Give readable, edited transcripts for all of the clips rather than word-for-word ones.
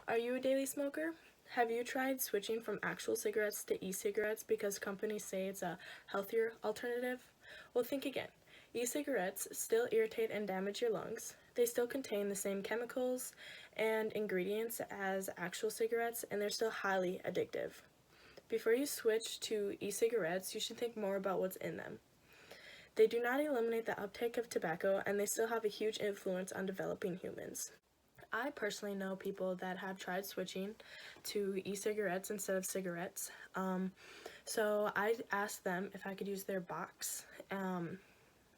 Are you a daily smoker? Have you tried switching from actual cigarettes to e-cigarettes because companies say it's a healthier alternative? Well, think again. E-cigarettes still irritate and damage your lungs. They still contain the same chemicals and ingredients as actual cigarettes, and they're still highly addictive. Before you switch to e-cigarettes, you should think more about what's in them. They do not eliminate the uptake of tobacco, and they still have a huge influence on developing humans. I personally know people that have tried switching to e-cigarettes instead of cigarettes. So I asked them if I could use their box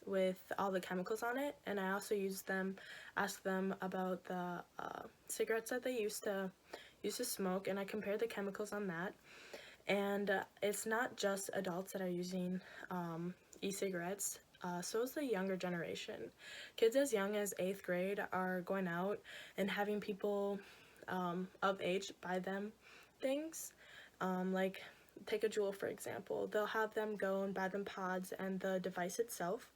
with all the chemicals on it, and I also asked them about the cigarettes that they used to smoke, and I compared the chemicals on that. And it's not just adults that are using e-cigarettes. So is the younger generation. Kids as young as 8th grade are going out and having people of age buy them things. Like, take a Juul, for example. They'll have them go and buy them pods and the device itself.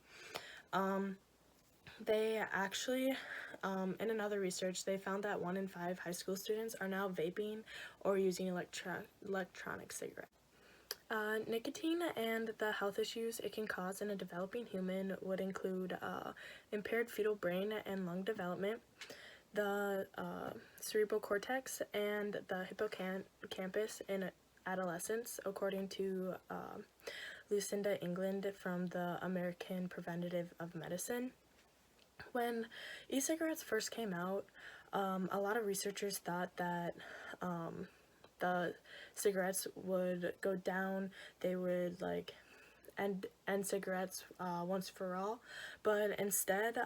They actually, in another research, they found that 1 in 5 high school students are now vaping or using electronic cigarettes. Nicotine and the health issues it can cause in a developing human would include impaired fetal brain and lung development, the cerebral cortex, and the hippocampus in adolescence, according to Lucinda England from the American Preventative of Medicine. When e-cigarettes first came out, a lot of researchers thought that the cigarettes would go down, they would end cigarettes once for all, but instead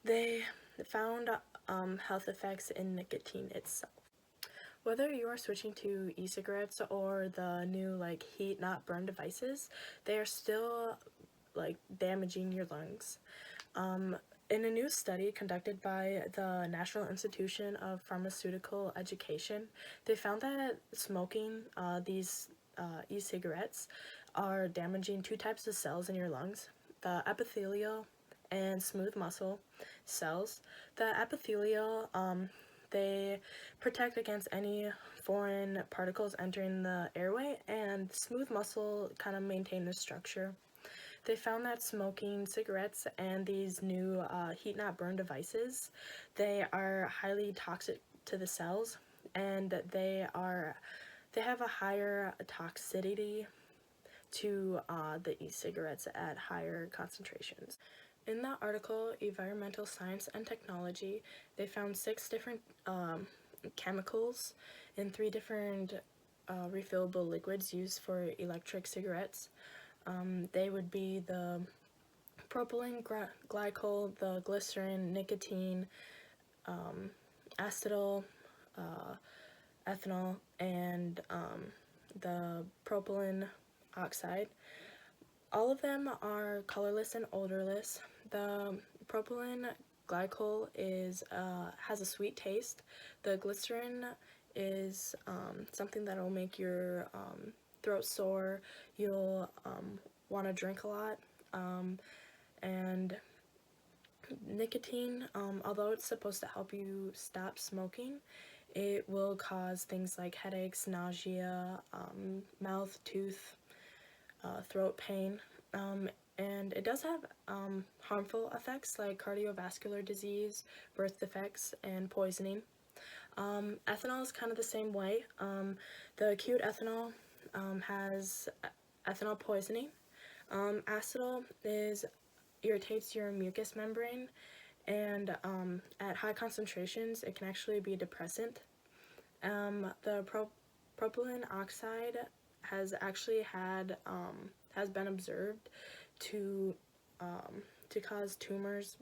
they found health effects in nicotine itself. Whether you are switching to e-cigarettes or the new heat not burn devices, they are still damaging your lungs. In a new study conducted by the National Institution of Pharmaceutical Education, they found that smoking these e-cigarettes are damaging 2 types of cells in your lungs, the epithelial and smooth muscle cells. The epithelial, they protect against any foreign particles entering the airway, and smooth muscle kind of maintain the structure. They found that smoking cigarettes and these new heat not burn devices, they are highly toxic to the cells, and they have a higher toxicity to the e-cigarettes at higher concentrations. In that article, Environmental Science and Technology, they found 6 different chemicals in 3 different refillable liquids used for electric cigarettes. They would be the propylene glycol, the glycerin, nicotine, acetyl, ethanol, and the propylene oxide. All of them are colorless and odorless. The propylene glycol has a sweet taste. The glycerin is something that will make your throat sore. You'll want to drink a lot. And nicotine, although it's supposed to help you stop smoking, it will cause things like headaches, nausea, mouth, tooth, throat pain, and it does have harmful effects like cardiovascular disease, birth defects, and poisoning. Ethanol is kind of the same way. The acute ethanol has ethanol poisoning. Acetyl irritates your mucous membrane, and at high concentrations it can actually be a depressant. The propylene oxide has actually has been observed to cause tumors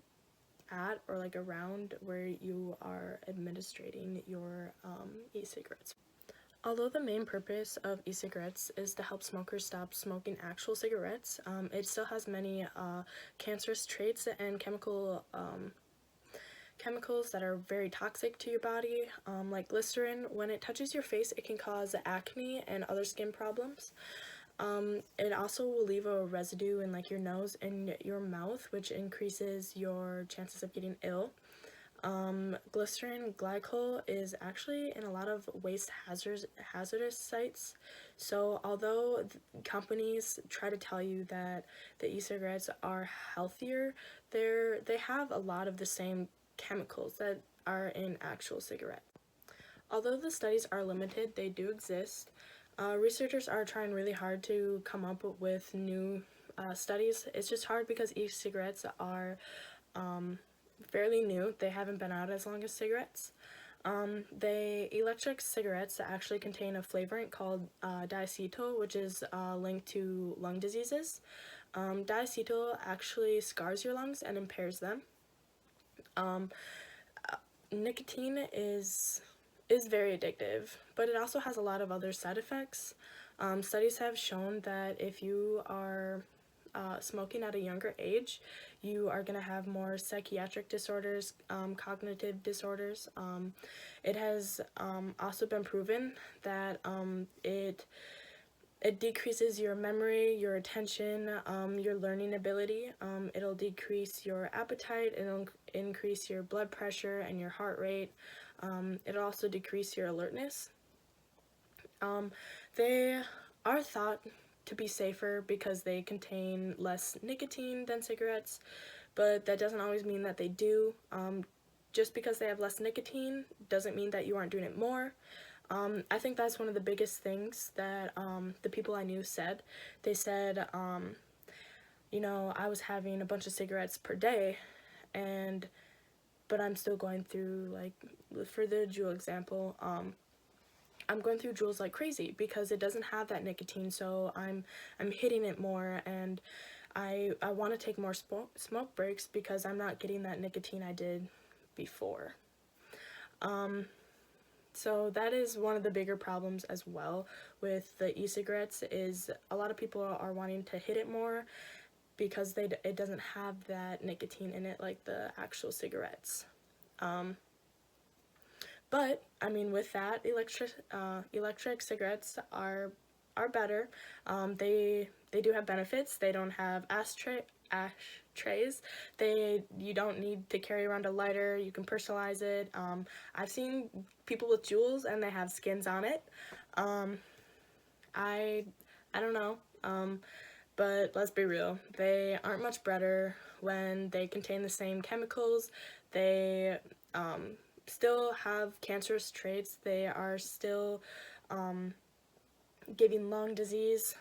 at or around where you are administrating your e-cigarettes. Although the main purpose of e-cigarettes is to help smokers stop smoking actual cigarettes, it still has many cancerous traits and chemicals that are very toxic to your body, like glycerin. When it touches your face, it can cause acne and other skin problems. It also will leave a residue in your nose and your mouth, which increases your chances of getting ill. Glycerin glycol is actually in a lot of waste hazardous sites. So although companies try to tell you that the e-cigarettes are healthier, they have a lot of the same chemicals that are in actual cigarettes. Although the studies are limited, they do exist. Researchers are trying really hard to come up with new studies. It's just hard because e-cigarettes are fairly new. They haven't been out as long as cigarettes. Electric cigarettes actually contain a flavorant called diacetyl, which is linked to lung diseases. Diacetyl actually scars your lungs and impairs them. Nicotine is very addictive, but it also has a lot of other side effects. Studies have shown that if you are smoking at a younger age, you are going to have more psychiatric disorders, cognitive disorders. It has also been proven that it decreases your memory, your attention, your learning ability. It'll decrease your appetite, it'll increase your blood pressure and your heart rate. It'll also decrease your alertness. They are thought to be safer because they contain less nicotine than cigarettes, but that doesn't always mean that they do. Just because they have less nicotine doesn't mean that you aren't doing it more. I think that's one of the biggest things that the people I knew said. They said, you know, I was having a bunch of cigarettes per day, but I'm still going through, like, for the Juul example, I'm going through Juuls like crazy because it doesn't have that nicotine, so I'm hitting it more, and I want to take more smoke breaks because I'm not getting that nicotine I did before. So that is one of the bigger problems as well with the e-cigarettes, is a lot of people are wanting to hit it more because it doesn't have that nicotine in it like the actual cigarettes. But I mean, with that, electric cigarettes are better. They do have benefits. They don't have ashtrays. You don't need to carry around a lighter. You can personalize it. I've seen people with Juuls and they have skins on it. I don't know. But let's be real, they aren't much better when they contain the same chemicals. They still have cancerous traits. They are still giving lung disease.